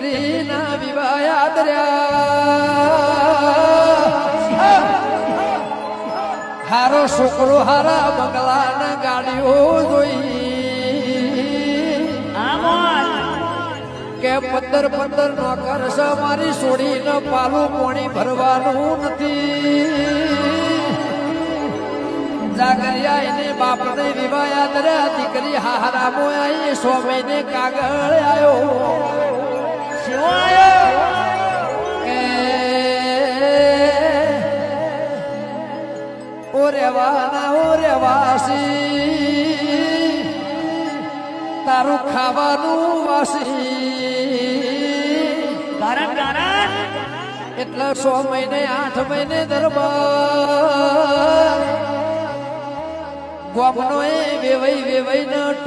દીકરીના વિવાહ યાદ રહ્યા હારો છોકરો હારા બંગલા ના ગાડીઓ જોઈ કે 15 નોકર છે મારી છોડીને પાલું પાણી ભરવાનું નથી જાગરિયા એને બાપને વિવાહ યાદ રહ્યા દીકરી હારા મોયા 100 મહિને કાગળ આવ્યો ઓ રેવાસી તારું ખાવાનું વાસી એટલે 100 મહિને 8 મહિને દરબાર ગોમનો એ વેવાઈ ને